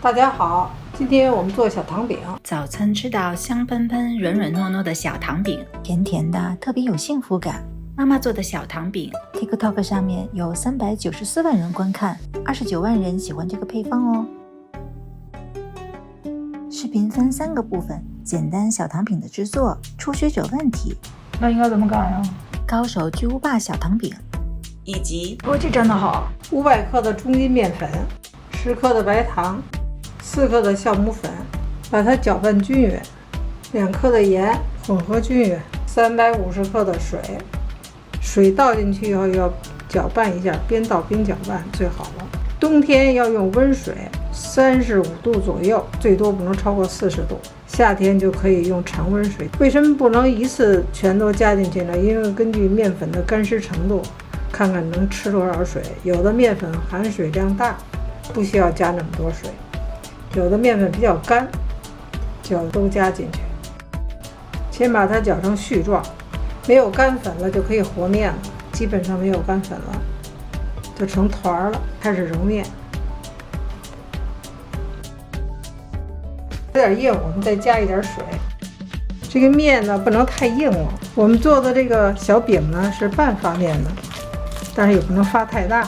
大家好，今天我们做小糖饼。早餐吃到香喷喷、软软糯糯的小糖饼，甜甜的，特别有幸福感。妈妈做的小糖饼 ，TikTok 上面有394万人观看，29万人喜欢这个配方哦。视频分3个部分，简单小糖饼的制作，初学者问题，那应该怎么改啊？高手巨无霸小糖饼，以及这真的好，500克的中筋面粉，10克的白糖，4克的酵母粉，把它搅拌均匀，2克的盐混合均匀，350克的水，水倒进去以后要搅拌一下，边倒边搅拌最好了。冬天要用温水，35度左右，最多不能超过40度。夏天就可以用常温水。为什么不能一次全都加进去呢？因为根据面粉的干湿程度，看看能吃多少水。有的面粉含水量大，不需要加那么多水；有的面粉比较干，就要都加进去。先把它搅成絮状，没有干粉了就可以和面了。基本上没有干粉了，就成团了，开始揉面。有点硬，我们再加一点水。这个面呢不能太硬了。我们做的这个小饼呢是半发面的，但是也不能发太大。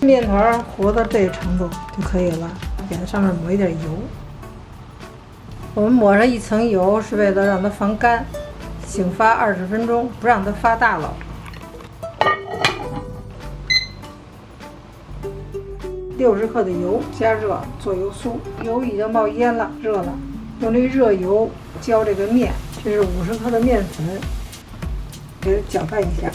面团和到这个程度就可以了，给它上面抹一点油。我们抹上一层油是为了让它防干，醒发20分钟，不让它发大了。60克的油加热做油酥，油已经冒烟了，热了，用这热油浇这个面，这是50克的面粉，给它搅拌一下。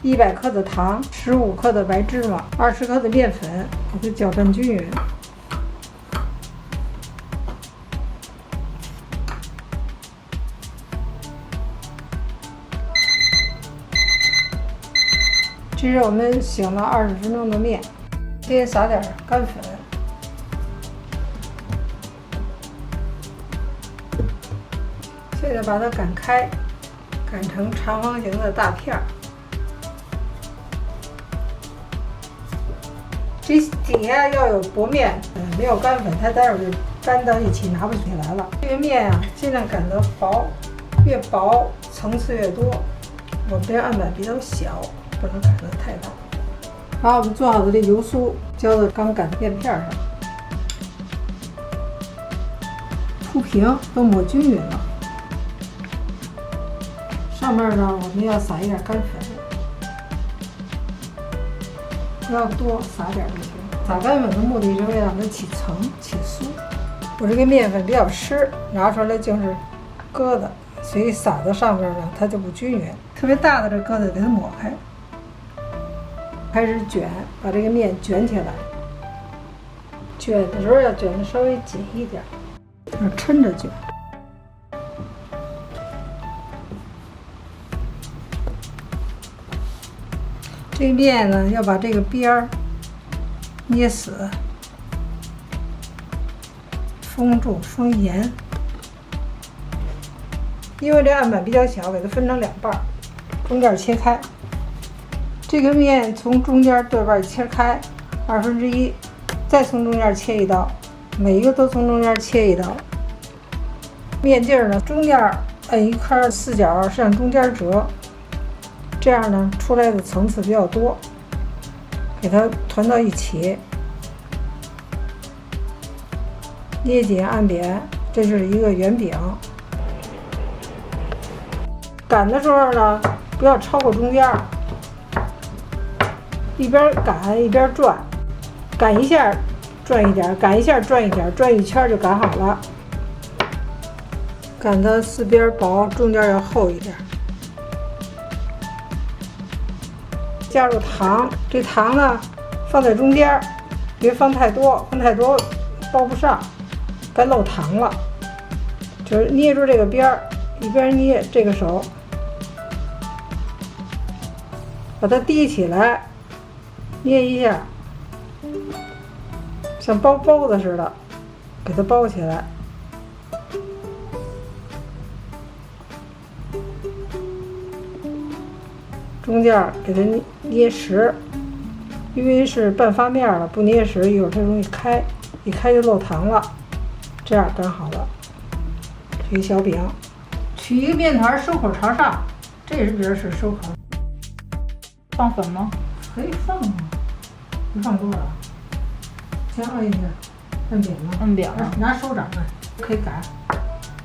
100克的糖，15克的白芝麻，20克的面粉，给它搅拌均匀。这是我们醒了20分钟的面，先撒点干粉，现在把它擀开，擀成长方形的大片儿。这底下要有薄面，没有干粉，它待会儿就干到一起，拿不起来了。这个面啊，尽量擀得薄，越薄层次越多。我们这案板比较小，不能擀得太大。把我们做好的这油酥浇到刚擀的面片上，铺平，都抹均匀了。上面呢，我们要撒一点干粉，不要多，撒点就行。撒干粉的目的是为了让它起层、起酥。我这个面粉比较湿，拿出来就是疙瘩，所以撒到上面呢，它就不均匀。特别大的这疙瘩给它抹开。开始卷，把这个面卷起来。卷的时候要卷得稍微紧一点，要抻着卷。这个面呢，要把这个边儿捏死，封住，封严。因为这案板比较小，给它分成2半，中间切开。这个面从中间对半切开1/2，再从中间切一刀，每一个都从中间切一刀。面劲儿呢，中间摁一颗4角向中间折，这样呢出来的层次比较多，给它团到一起，捏紧按扁，这就是一个圆饼。擀的时候呢，不要超过中间。一边擀一边转，擀一下转一点，擀一下转一点，转一圈就擀好了。擀的4边薄，中间要厚一点。加入糖，这糖呢放在中间，别放太多，放太多包不上，该漏糖了。就是捏住这个边儿，一边捏这个手，把它提起来。捏一下，像包包子似的，给它包起来。中间给它捏实，因为是半发面了，不捏实一会儿它容易开，一开就漏糖了。这样刚好了。取一小饼，取一个面团收口朝上，这也是比较是收口。放粉吗？可以放啊，你放多少？先按一下，按扁了，按扁了，拿手掌按，可以擀。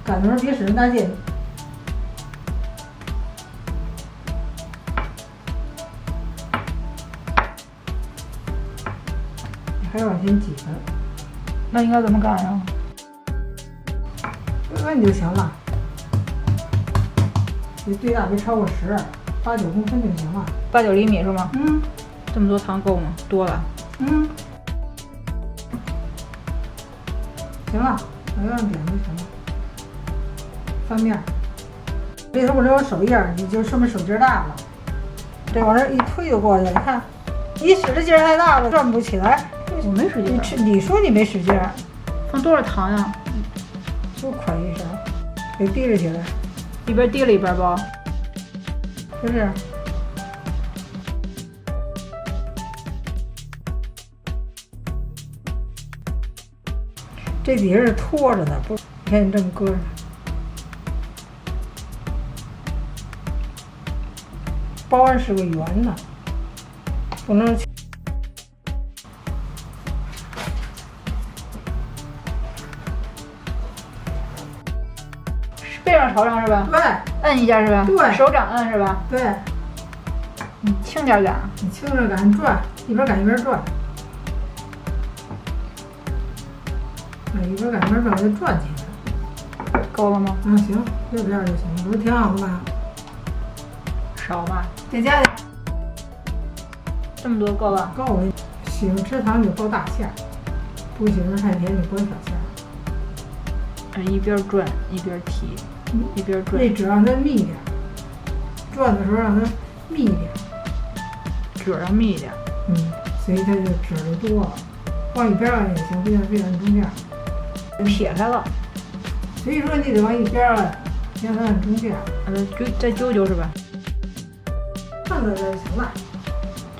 擀的时候别使那大劲。你还要往前挤的。那应该怎么擀呀？按就行了。你最大别超过8、9公分就行了。8、9厘米是吗？嗯。这么多糖够吗？多了。嗯。行了，我按扁就行了。翻面，里头不留有手印儿，你就说明手劲大了。这往这一推就过去了，你看，你使的劲儿太大了，转不起来。我没使劲。你说你没使劲儿？放多少糖呀？就㧟一勺，给提着起来，一边提了一边包。就这样。这底下是托着的，不是？你看你这么搁着。包完是个圆的，不能。背上朝上是吧？对。摁一下是吧？对。手掌摁是吧？对。你轻点擀。你轻着擀，转，一边擀一边转。一边擀一边转，就转起来。够了吗？嗯，行，就这样就行了，不是挺好的吗？少吧？再加点。这么多够了？够了。喜欢吃糖就包大馅儿，不喜欢太甜就包小馅儿。一边转一边提，一边转。那褶让它密点，转的时候让它密一点。褶要密一点。所以它就褶就多了。往一边按也行，不非按中间。撇开了。所以说你得往一边按，让它按中间。再揪揪是吧？看着就行了。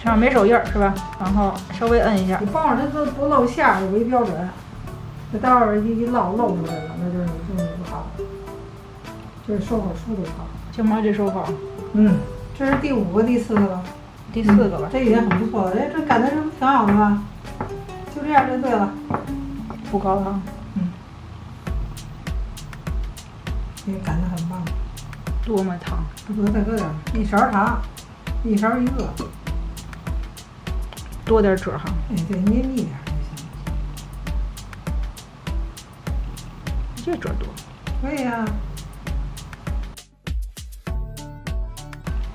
这样没手印是吧？然后稍微摁一下。你包上它都不露馅儿为标准。那待会儿一露出来了，那就是你不好，就是收口疏的不好。就毛这收口。这是第5个、第4个了。第4个吧。这已经很不错了，这擀的是不是挺好的吧？就这样就对了。不高糖。这擀的很棒。多么糖？再搁点，1勺糖，1勺1个。多点褶哈。对，捏密点就行。这褶多。可以呀。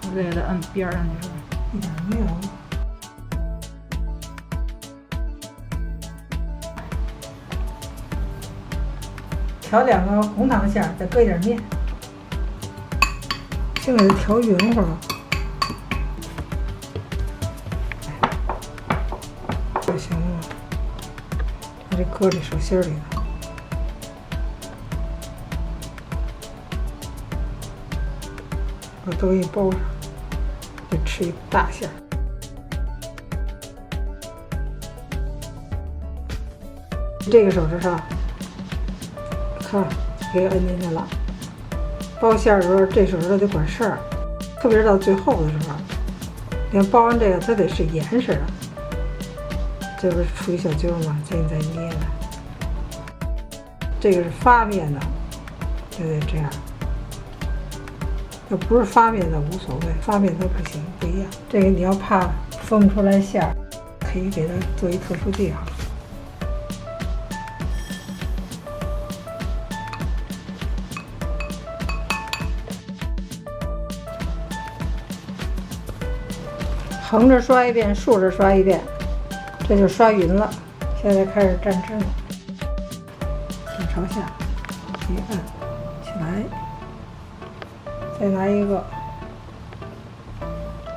我再给它摁边上去是吧？一点没有。调2个红糖馅儿，再搁一点面。先给它调匀乎了，就行了。把这搁这手心里头，把都一包上，就吃一大馅儿。这个手指上，看给摁进去了。包馅儿的时候，这手指头得管事儿，特别是到最后的时候，你看包完这个，它得是严实的。这不是出一小揪吗？再捏的。这个是发面的，就得这样。要不是发面的无所谓，发面的不行，不一样。这个你要怕分不出来馅儿，可以给它做一特殊技巧。横着刷一遍，竖着刷一遍，这就刷匀了。现在开始蘸芝麻，正朝下，一按起来，再拿一个、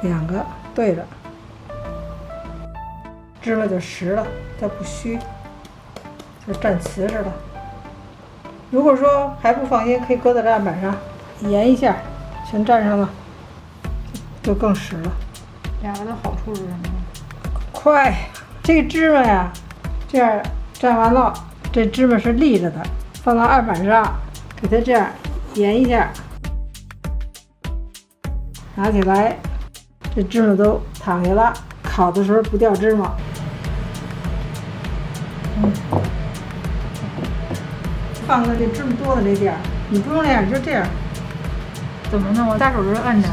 2个对着，芝麻就实了，它不虚，就蘸瓷实了。如果说还不放心，可以搁在案板上研一下，全蘸上了。就更实了。两个的好处是什么？快，这个芝麻呀，这样蘸完了，这芝麻是立着的，放到案板上，给它这样研一下，拿起来，这芝麻都躺下了，烤的时候不掉芝麻。放在这芝麻多的这地儿，你不用那样，就这样怎么弄？我大手指摁着，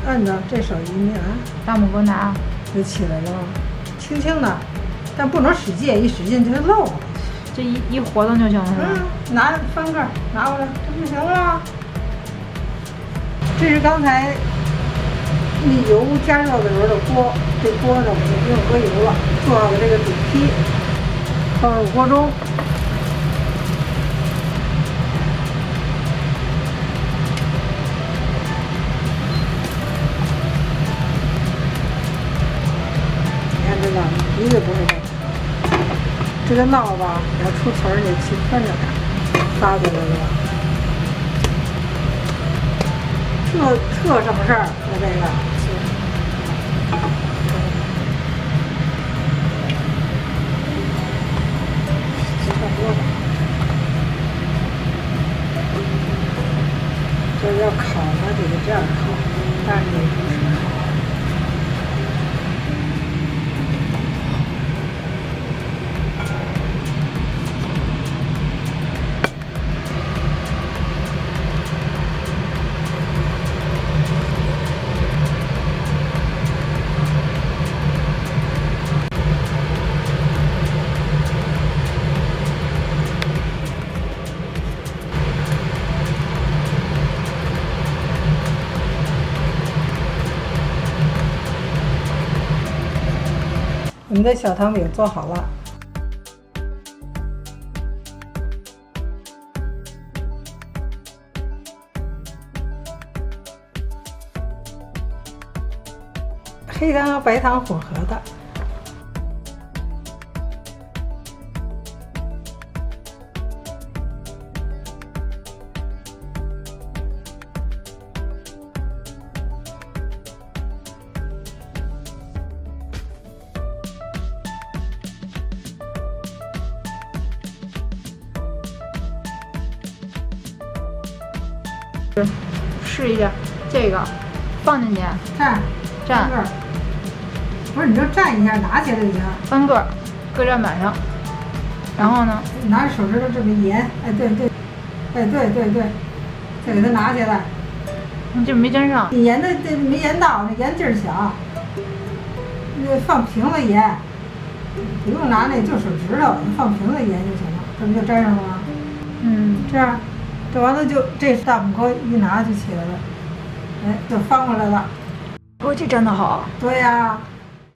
按着这手一捏啊，大拇哥拿，就起来了，轻轻的，但不能使劲，一使劲就漏了。这一活动就行了是吧？拿翻盖拿过来，这不行了。这是刚才那油加热的时候的锅，这锅呢我就不用搁油了，做好的这个饼坯放入锅中。你看这个一个不会动。这个闹吧，要出词儿，得去翻着点，发过来了吧？特省事儿，我这个差不多吧。这要烤呢，得这样烤，但是也不是烤。我们的小糖饼做好了，黑糖和白糖混合的。试一下这个，放进去蘸蘸，不是你就蘸一下，拿起来就行。翻个儿，搁砧板上，然后呢，拿着手指头这么研，哎对对，哎对对对，再给它拿起来。这没粘上。你研的这没研到，那研劲儿小。那放平了研，不用拿那就手指头，你放平了研就行了，这不就粘上了吗？这样。这完了就这大拇哥一拿就起来了，哎，就翻过来了。哦，这粘的好。对呀、